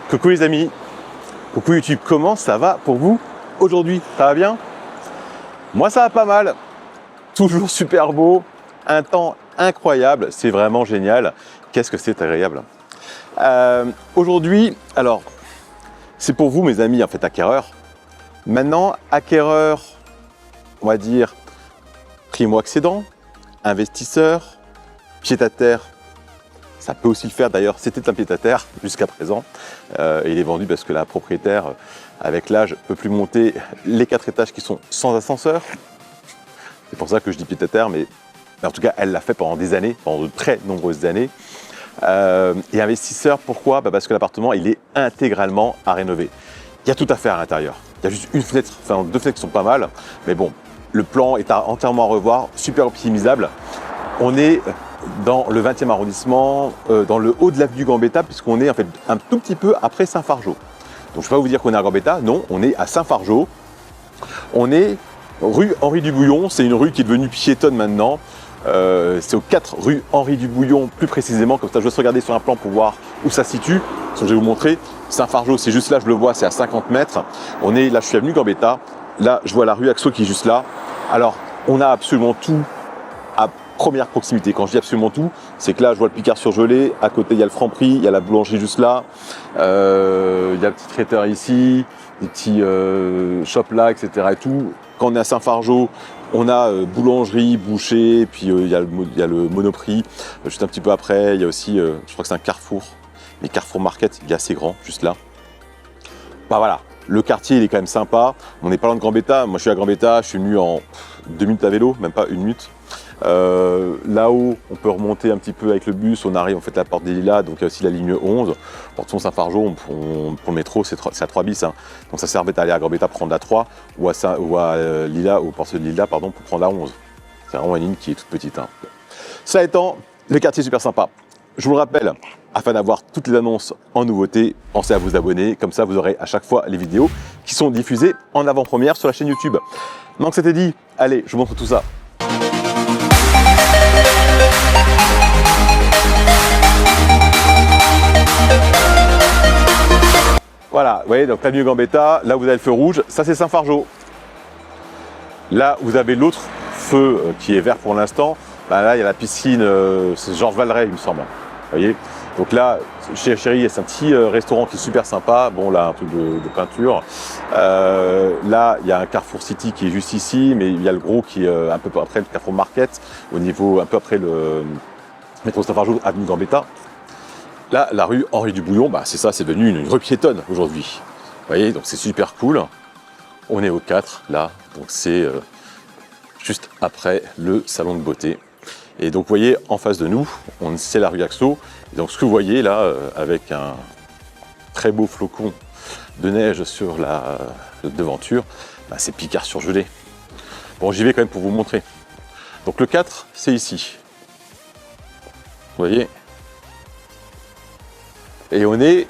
Coucou les amis, coucou YouTube, comment ça va pour vous aujourd'hui? Ça va bien? Moi ça va pas mal, toujours super beau, un temps incroyable, c'est vraiment génial. Qu'est-ce que c'est agréable. Aujourd'hui, alors, c'est pour vous mes amis en fait acquéreurs. Maintenant, acquéreurs, on va dire primo-accédant, investisseur, pied-à-terre. Ça peut aussi le faire d'ailleurs, c'était un pied-à-terre jusqu'à présent. Il est vendu parce que la propriétaire, avec l'âge, ne peut plus monter les 4 étages qui sont sans ascenseur. C'est pour ça que je dis pied-à-terre, mais en tout cas, elle l'a fait pendant des années, pendant de très nombreuses années. Et investisseur, pourquoi? Parce que l'appartement, il est intégralement à rénover. Il y a tout à faire à l'intérieur. Il y a juste une fenêtre, enfin 2 fenêtres qui sont pas mal, mais bon, le plan est entièrement à revoir, super optimisable. On est dans le 20e arrondissement, dans le haut de l'avenue Gambetta, puisqu'on est en fait un tout petit peu après Saint-Fargeau. Donc je ne vais pas vous dire qu'on est à Gambetta, non, on est à Saint-Fargeau. On est rue Henri Dubouillon, c'est une rue qui est devenue piétonne maintenant. C'est aux 4 rue Henri Dubouillon plus précisément, comme ça je vais regarder sur un plan pour voir où ça se situe. Je vais vous montrer, Saint-Fargeau c'est juste là, je le vois, c'est à 50 mètres. On est là, je suis avenue Gambetta, là je vois la rue Axo qui est juste là. Alors on a absolument tout à première proximité. Quand je dis absolument tout, c'est que là je vois le Picard surgelé, à côté il y a le Franprix, il y a la boulangerie juste là, il y a un petit traiteur ici, des petits shops là, etc. et tout. Quand on est à Saint-Fargeau, on a boulangerie, boucher, puis il y a le Monoprix, juste un petit peu après, il y a aussi, je crois que c'est un Carrefour, mais Carrefour Market, il est assez grand, juste là. Bah voilà, le quartier il est quand même sympa, on n'est pas loin de Gambetta, moi je suis à Gambetta, je suis venu en 2 minutes à vélo, même pas 1 minute. Là-haut, on peut remonter un petit peu avec le bus, on arrive, on fait la porte des Lilas, donc il y a aussi la ligne 11. Porte son Saint-Fargeau, pour le métro, c'est à 3 bis, hein. Donc ça servait à aller à Gambetta prendre la 3 ou à Lilas, ou porte de Lilas, pardon, pour prendre la 11. C'est vraiment une ligne qui est toute petite, hein. Ça étant, le quartier est super sympa. Je vous le rappelle, afin d'avoir toutes les annonces en nouveauté, pensez à vous abonner, comme ça vous aurez à chaque fois les vidéos qui sont diffusées en avant-première sur la chaîne YouTube. Donc c'était dit, allez, je vous montre tout ça. Voilà, vous voyez, donc l'avenue Gambetta, là vous avez le feu rouge, ça c'est Saint-Fargeau. Là vous avez l'autre feu qui est vert pour l'instant. Là il y a la piscine, c'est Georges Valeret il me semble. Vous voyez, donc là chez Chéri c'est un petit restaurant qui est super sympa. Bon là un truc de peinture. Là il y a un Carrefour City qui est juste ici, mais il y a le gros qui est un peu après le Carrefour Market, au niveau un peu après le métro Saint-Fargeau, avenue Gambetta. Là, la rue Henri Dubouillon, c'est ça, c'est devenu une rue piétonne aujourd'hui. Vous voyez, donc c'est super cool. On est au 4, là, donc c'est juste après le salon de beauté. Et donc, vous voyez, en face de nous, c'est la rue Axo. Et donc, ce que vous voyez là, avec un très beau flocon de neige sur la devanture, c'est Picard surgelé. Bon, j'y vais quand même pour vous montrer. Donc, le 4, c'est ici. Vous voyez ? Et on est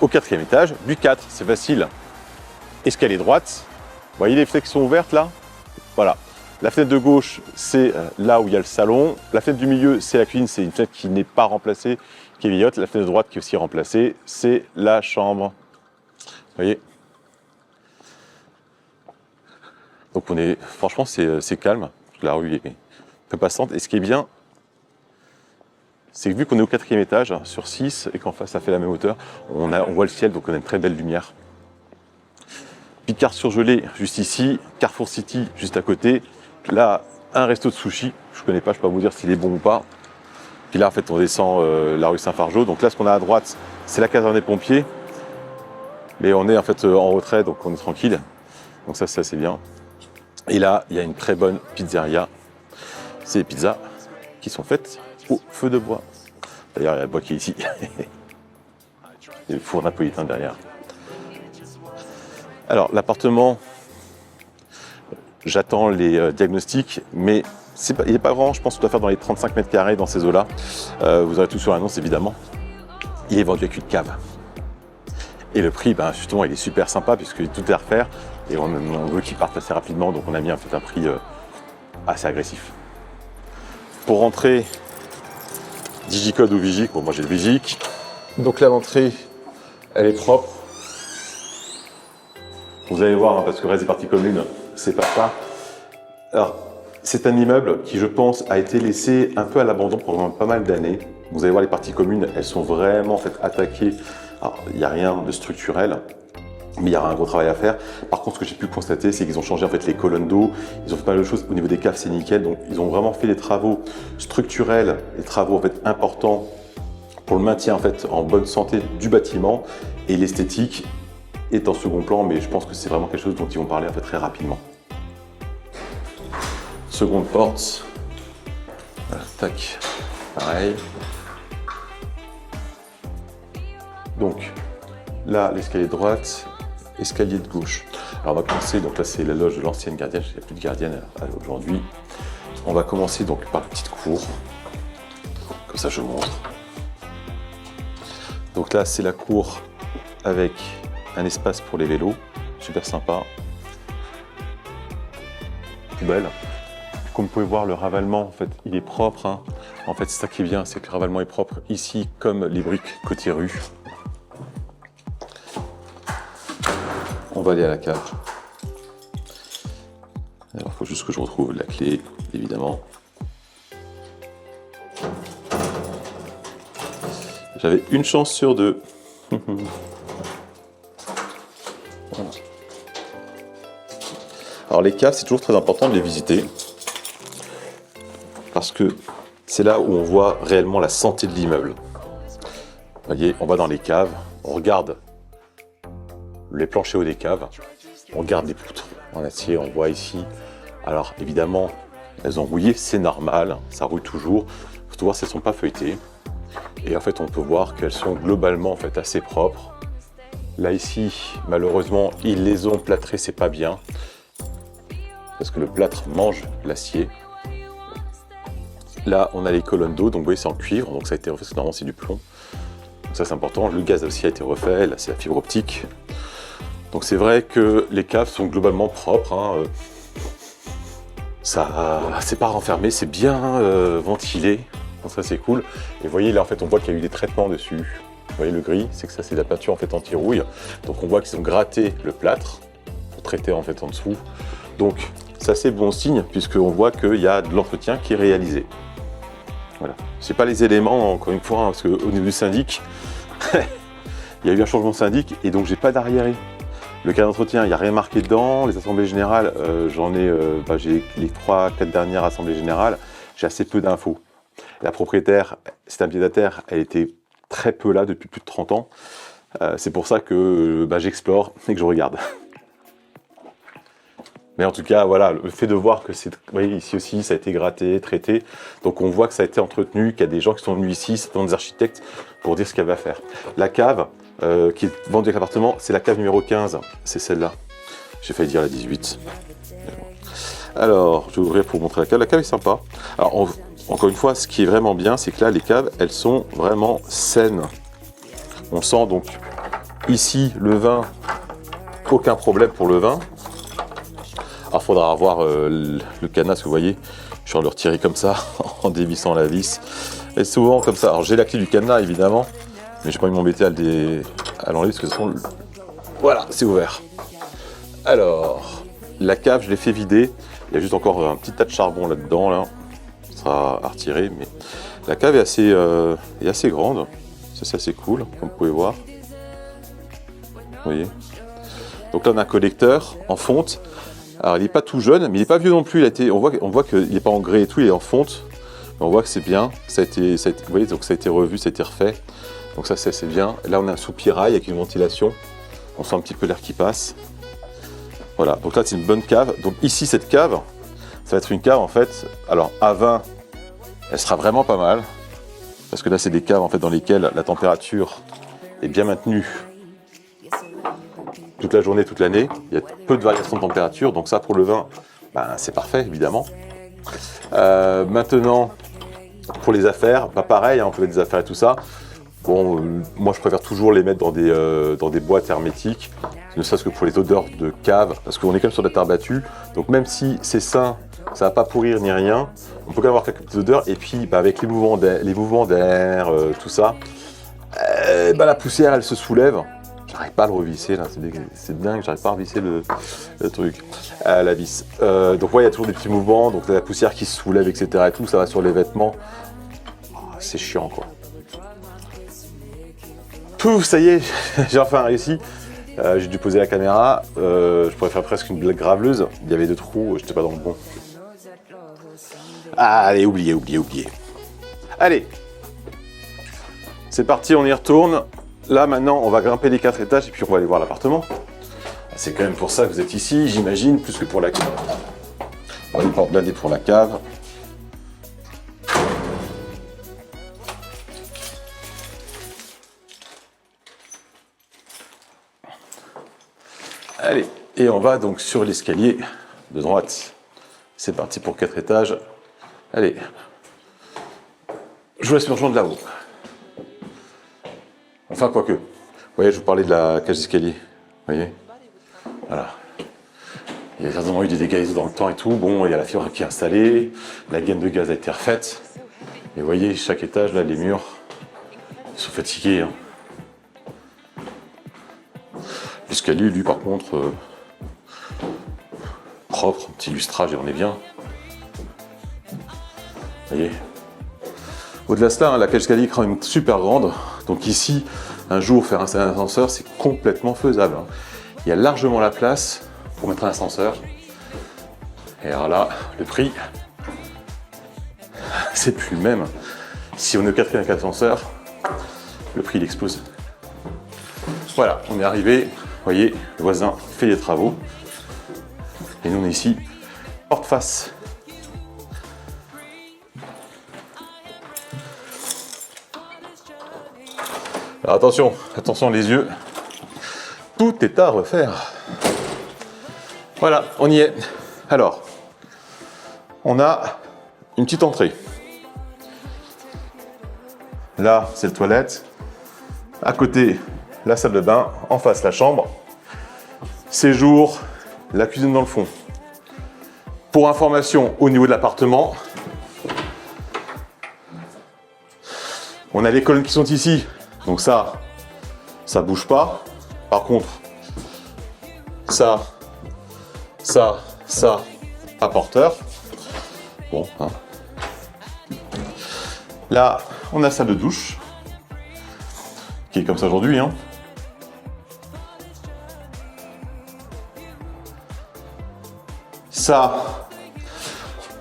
au 4e étage du 4, c'est facile. Escalier droite, vous voyez les fenêtres qui sont ouvertes là? Voilà. La fenêtre de gauche, c'est là où il y a le salon. La fenêtre du milieu, c'est la cuisine, c'est une fenêtre qui n'est pas remplacée, qui est vieillotte. La fenêtre de droite qui est aussi remplacée, c'est la chambre. Vous voyez? Donc on est, franchement, c'est calme. La rue est peu passante. Et ce qui est bien, c'est que vu qu'on est au 4e étage, sur 6, et qu'en face ça fait la même hauteur, on voit le ciel, donc on a une très belle lumière. Picard surgelé juste ici, Carrefour City juste à côté. Là, un resto de sushi, je connais pas, je peux pas vous dire s'il est bon ou pas. Puis là, en fait, on descend la rue Saint-Fargeau. Donc là, ce qu'on a à droite, c'est la caserne des pompiers. Mais on est en fait en retrait, donc on est tranquille. Donc ça, c'est assez bien. Et là, il y a une très bonne pizzeria. C'est des pizzas qui sont faites au feu de bois. D'ailleurs, il y a le bois qui est ici. Il y a le four napolitain derrière. Alors, l'appartement, j'attends les diagnostics, mais il n'est pas grand. Je pense qu'on doit faire dans les 35 mètres carrés dans ces eaux-là. Vous aurez tout sur l'annonce, évidemment. Il est vendu avec une cave. Et le prix, justement, il est super sympa puisque tout est à refaire. Et on veut qu'il parte assez rapidement, donc on a mis en fait un prix assez agressif. Pour rentrer, Digicode ou Vigic, bon moi j'ai le Vigic. Donc là l'entrée, Elle est propre. Vous allez voir, hein, parce que le reste des parties communes, c'est pas ça. Alors, c'est un immeuble qui, je pense, a été laissé un peu à l'abandon pendant pas mal d'années. Vous allez voir, les parties communes, elles sont vraiment en fait attaquées. Alors, il n'y a rien de structurel, mais il y aura un gros travail à faire. Par contre, ce que j'ai pu constater, c'est qu'ils ont changé en fait les colonnes d'eau. Ils ont fait pas mal de choses au niveau des caves, c'est nickel. Donc, ils ont vraiment fait des travaux structurels, des travaux en fait importants pour le maintien en fait en bonne santé du bâtiment, et l'esthétique est en second plan, mais je pense que c'est vraiment quelque chose dont ils vont parler en fait très rapidement. Seconde porte, voilà, tac, pareil. Donc là, l'escalier de droite, escalier de gauche. Alors on va commencer, donc là c'est la loge de l'ancienne gardienne, il n'y a plus de gardienne aujourd'hui. On va commencer donc par la petite cour, comme ça je montre. Donc là c'est la cour avec un espace pour les vélos, super sympa. Poubelle. Comme vous pouvez voir, le ravalement, en fait, il est propre. Hein. En fait, c'est ça qui est bien, c'est que le ravalement est propre ici, comme les briques côté rue. On va aller à la cave. Alors, il faut juste que je retrouve la clé, évidemment. J'avais une chance sur deux. Voilà. Alors, les caves, c'est toujours très important de les visiter. Parce que c'est là où on voit réellement la santé de l'immeuble. Vous voyez, on va dans les caves, on regarde les planchers hauts des caves, on regarde les poutres en acier, on voit ici. Alors évidemment, elles ont rouillé, c'est normal, ça rouille toujours. Il faut voir si elles ne sont pas feuilletées. Et en fait, on peut voir qu'elles sont globalement en fait assez propres. Là ici, malheureusement, ils les ont plâtrées, c'est pas bien. Parce que le plâtre mange l'acier. Là, on a les colonnes d'eau, donc vous voyez, c'est en cuivre, donc ça a été refait, parce que normalement c'est du plomb. Donc ça, c'est important. Le gaz aussi a été refait, là, c'est la fibre optique. Donc c'est vrai que les caves sont globalement propres. Hein. Ça, c'est pas renfermé, c'est bien ventilé. Donc ça, c'est cool. Et vous voyez, là, en fait, on voit qu'il y a eu des traitements dessus. Vous voyez, le gris, c'est que ça, c'est de la peinture en fait anti-rouille. Donc on voit qu'ils ont gratté le plâtre pour traiter en fait en dessous. Donc ça, c'est bon signe, puisqu'on voit qu'il y a de l'entretien qui est réalisé. Voilà. C'est pas les éléments, encore une fois, hein, parce qu'au niveau du syndic, il y a eu un changement de syndic et donc j'ai pas d'arriéré. Le cas d'entretien, il n'y a rien marqué dedans. Les assemblées générales, j'ai les 3-4 dernières assemblées générales, j'ai assez peu d'infos. La propriétaire, c'est un pied-à-terre, elle était très peu là depuis plus de 30 ans. C'est pour ça que j'explore et que je regarde. Mais en tout cas, voilà, le fait de voir que c'est, vous voyez, ici aussi, ça a été gratté, traité. Donc on voit que ça a été entretenu, qu'il y a des gens qui sont venus ici, c'est des architectes, pour dire ce qu'il y avait à faire. La cave, qui est vendue avec l'appartement, c'est la cave numéro 15, c'est celle-là. J'ai failli dire la 18. Alors, je vais ouvrir pour vous montrer la cave. La cave est sympa. Alors, encore une fois, ce qui est vraiment bien, c'est que là, les caves, elles sont vraiment saines. On sent donc, ici, le vin, aucun problème pour le vin. Alors, il faudra avoir le cadenas, que vous voyez, je suis en train de le retirer comme ça, en dévissant la vis. Et souvent comme ça. Alors, j'ai la clé du cadenas, évidemment, mais j'ai pas envie de m'embêter à l'enlever, parce que sinon, voilà, c'est ouvert. Alors, la cave, je l'ai fait vider. Il y a juste encore un petit tas de charbon là-dedans, là. Ça sera à retirer, mais la cave est assez grande. Ça, c'est assez cool, comme vous pouvez voir. Vous voyez. Donc là, on a un collecteur en fonte. Alors, il n'est pas tout jeune, mais il n'est pas vieux non plus. On voit qu'il n'est pas en grès et tout, il est en fonte. Mais on voit que c'est bien. Vous voyez, donc ça a été revu, ça a été refait. Donc ça, c'est bien. Là, on a un soupirail avec une ventilation. On sent un petit peu l'air qui passe. Voilà, donc là, c'est une bonne cave. Donc ici, cette cave, ça va être une cave, en fait. Alors, à 20, elle sera vraiment pas mal. Parce que là, c'est des caves, en fait, dans lesquelles la température est bien maintenue toute la journée, toute l'année. Il y a peu de variations de température, donc ça pour le vin, c'est parfait évidemment. Maintenant, pour les affaires, pareil, on peut mettre des affaires et tout ça. Bon, moi je préfère toujours les mettre dans des boîtes hermétiques, ne serait-ce que pour les odeurs de cave, parce qu'on est quand même sur de la terre battue, donc même si c'est sain, ça va pas pourrir ni rien, on peut quand même avoir quelques petites odeurs, et puis avec les mouvements d'air, tout ça, la poussière elle se soulève. J'arrive pas à le revisser là, c'est dingue, j'arrive pas à revisser le truc, la vis. Donc ouais, il y a toujours des petits mouvements, donc la poussière qui se soulève, etc. et tout, ça va sur les vêtements. Oh, c'est chiant quoi. Pouf, ça y est, j'ai enfin réussi. J'ai dû poser la caméra, je pourrais faire presque une blague graveleuse. Il y avait 2 trous, j'étais pas dans le bon. Ah, allez, oubliez. Allez, c'est parti, on y retourne. Là, maintenant, on va grimper les 4 étages et puis on va aller voir l'appartement. C'est quand même pour ça que vous êtes ici, j'imagine, plus que pour la cave. On va une porte blindée pour la cave. Allez, et on va donc sur l'escalier de droite. C'est parti pour 4 étages. Allez, je vous laisse me rejoindre là-haut. Enfin, quoique. Vous voyez, je vous parlais de la cage d'escalier. Vous voyez? Voilà. Il y a certainement eu des dégâts dans le temps et tout. Bon, il y a la fibre qui est installée. La gaine de gaz a été refaite. Et vous voyez, chaque étage, là, les murs, ils sont fatigués. Hein. L'escalier, lui, par contre, propre, petit lustrage, et on est bien. Vous voyez? Au-delà de cela, hein, la cage d'escalier est quand même super grande. Donc ici, un jour, faire installer un ascenseur, c'est complètement faisable. Hein. Il y a largement la place pour mettre un ascenseur. Et alors là, le prix, c'est plus le même. Si on est au 4e avec ascenseur, le prix il explose. Voilà, on est arrivé. Vous voyez, le voisin fait les travaux. Et nous, on est ici, porte-face. Alors attention les yeux, tout est à refaire. Voilà, on y est. Alors, on a une petite entrée. Là, c'est le toilette. À côté, la salle de bain. En face, la chambre. Séjour, la cuisine dans le fond. Pour information, au niveau de l'appartement, on a les colonnes qui sont ici. Donc ça bouge pas. Par contre, ça, pas porteur. Bon, hein. Là, on a salle de douche, qui est comme ça aujourd'hui. Hein. Ça,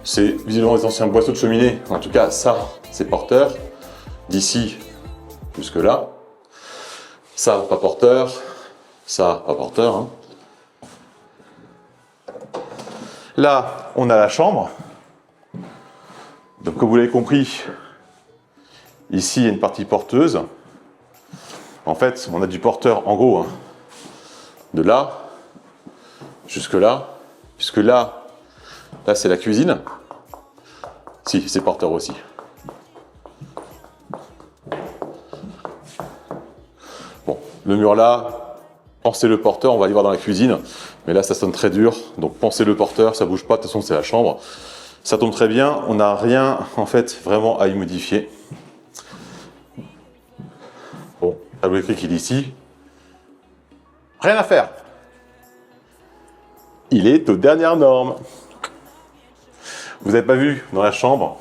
c'est visiblement des anciens boisseaux de cheminée. En tout cas, ça, c'est porteur. D'ici jusque là. Ça, pas porteur. Ça, pas porteur. Hein. Là, on a la chambre. Donc, comme vous l'avez compris, ici, il y a une partie porteuse. En fait, on a du porteur, en gros, hein, de là jusque là. Puisque là c'est la cuisine. Si, c'est porteur aussi. Bon, le mur là, pensez le porteur, on va aller voir dans la cuisine. Mais là, ça sonne très dur. Donc, pensez le porteur, ça bouge pas. De toute façon, c'est la chambre. Ça tombe très bien. On n'a rien, en fait, vraiment à y modifier. Bon, tableau écrit qu'il est ici. Rien à faire. Il est aux dernières normes. Vous n'avez pas vu dans la chambre,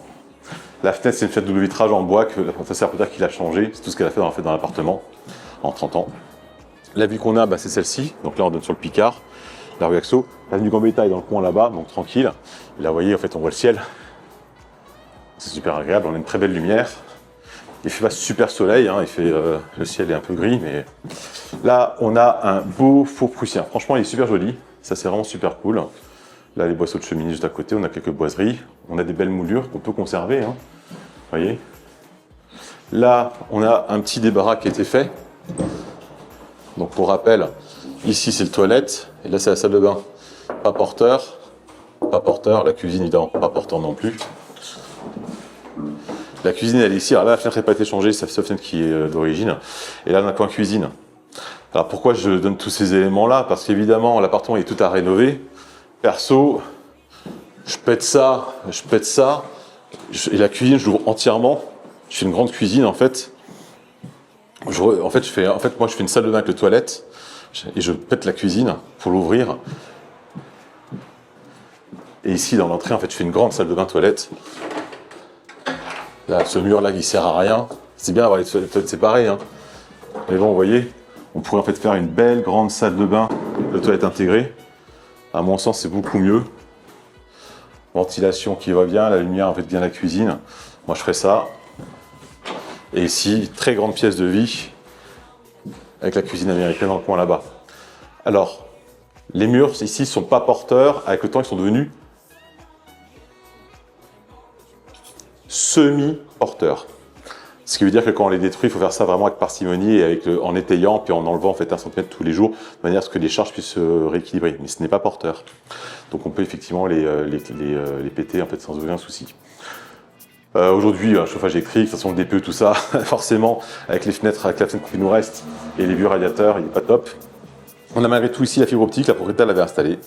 la fenêtre, c'est une fenêtre double vitrage en bois que la professeure peut dire qu'il a changé. C'est tout ce qu'elle a fait dans l'appartement en 30 ans. La vue qu'on a, bah, c'est celle-ci. Donc là, on donne sur le Picard, la rue Axo. L'avenue Gambetta est dans le coin là-bas, donc tranquille. Et là, vous voyez, en fait, on voit le ciel. C'est super agréable, on a une très belle lumière. Il fait pas super soleil, hein, le ciel est un peu gris, mais là, on a un beau four prussien. Franchement, il est super joli. Ça, c'est vraiment super cool. Là, les boisseaux de cheminée juste à côté, on a quelques boiseries. On a des belles moulures qu'on peut conserver. Hein. Vous voyez. Là, on a un petit débarras qui a été fait. Donc, pour rappel, ici, c'est le toilette. Et là, c'est la salle de bain. Pas porteur. Pas porteur. La cuisine, évidemment, pas porteur non plus. La cuisine, elle est ici. Alors là, la fenêtre n'a pas été changée. C'est la fenêtre qui est d'origine. Et là, on a un coin cuisine. Alors pourquoi je donne tous ces éléments-là? Parce qu'évidemment, l'appartement est tout à rénover. Perso, je pète ça. Et la cuisine, je l'ouvre entièrement. Je fais une grande cuisine, en fait. En fait, moi, je fais une salle de bain avec les toilettes et je pète la cuisine pour l'ouvrir. Et ici, dans l'entrée, en fait, je fais une grande salle de bain toilette. Là, ce mur-là qui sert à rien. C'est bien d'avoir les toilettes séparées, hein. Mais bon, vous voyez, on pourrait en fait faire une belle grande salle de bain de toilettes intégrée. À mon sens, c'est beaucoup mieux. Ventilation qui va bien, la lumière en fait bien la cuisine. Moi, je ferais ça. Et ici, très grande pièce de vie avec la cuisine américaine dans le coin là-bas. Alors, les murs ici ne sont pas porteurs. Avec le temps, ils sont devenus semi-porteurs. Ce qui veut dire que quand on les détruit, il faut faire ça vraiment avec parcimonie et en étayant, puis en enlevant en fait 1 cm tous les jours, de manière à ce que les charges puissent se rééquilibrer. Mais ce n'est pas porteur. Donc on peut effectivement les péter en fait, sans aucun souci. Aujourd'hui, un chauffage électrique, de toute façon le DPE, tout ça, forcément, avec les fenêtres, avec la fenêtre qui nous reste et les vieux radiateurs, il n'est pas top. On a malgré tout ici la fibre optique, la propriétaire l'avait installée.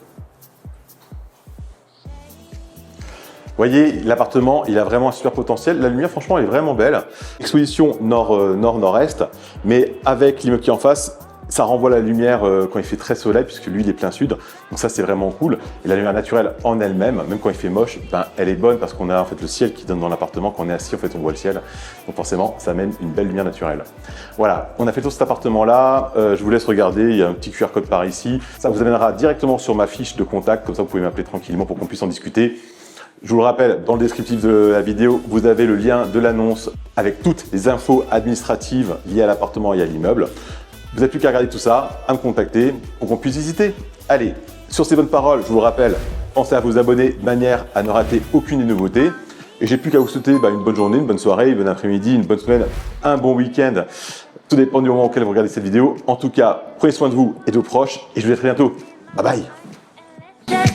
Vous voyez, l'appartement, il a vraiment un super potentiel. La lumière, franchement, elle est vraiment belle. Exposition nord-nord-est, mais avec l'immeuble qui est en face, ça renvoie la lumière quand il fait très soleil, puisque lui, il est plein sud. Donc ça, c'est vraiment cool. Et la lumière naturelle en elle-même, même quand il fait moche, ben, elle est bonne parce qu'on a en fait le ciel qui donne dans l'appartement. Quand on est assis, en fait, on voit le ciel. Donc forcément, ça amène une belle lumière naturelle. Voilà, on a fait tout cet appartement-là. Je vous laisse regarder. Il y a un petit QR code par ici. Ça vous amènera directement sur ma fiche de contact. Comme ça, vous pouvez m'appeler tranquillement pour qu'on puisse en discuter. Je vous le rappelle, dans le descriptif de la vidéo, vous avez le lien de l'annonce avec toutes les infos administratives liées à l'appartement et à l'immeuble. Vous n'avez plus qu'à regarder tout ça, à me contacter pour qu'on puisse visiter. Allez, sur ces bonnes paroles, je vous le rappelle, pensez à vous abonner de manière à ne rater aucune des nouveautés. Et j'ai plus qu'à vous souhaiter une bonne journée, une bonne soirée, une bonne après-midi, une bonne semaine, un bon week-end. Tout dépend du moment auquel vous regardez cette vidéo. En tout cas, prenez soin de vous et de vos proches et je vous dis à très bientôt. Bye bye.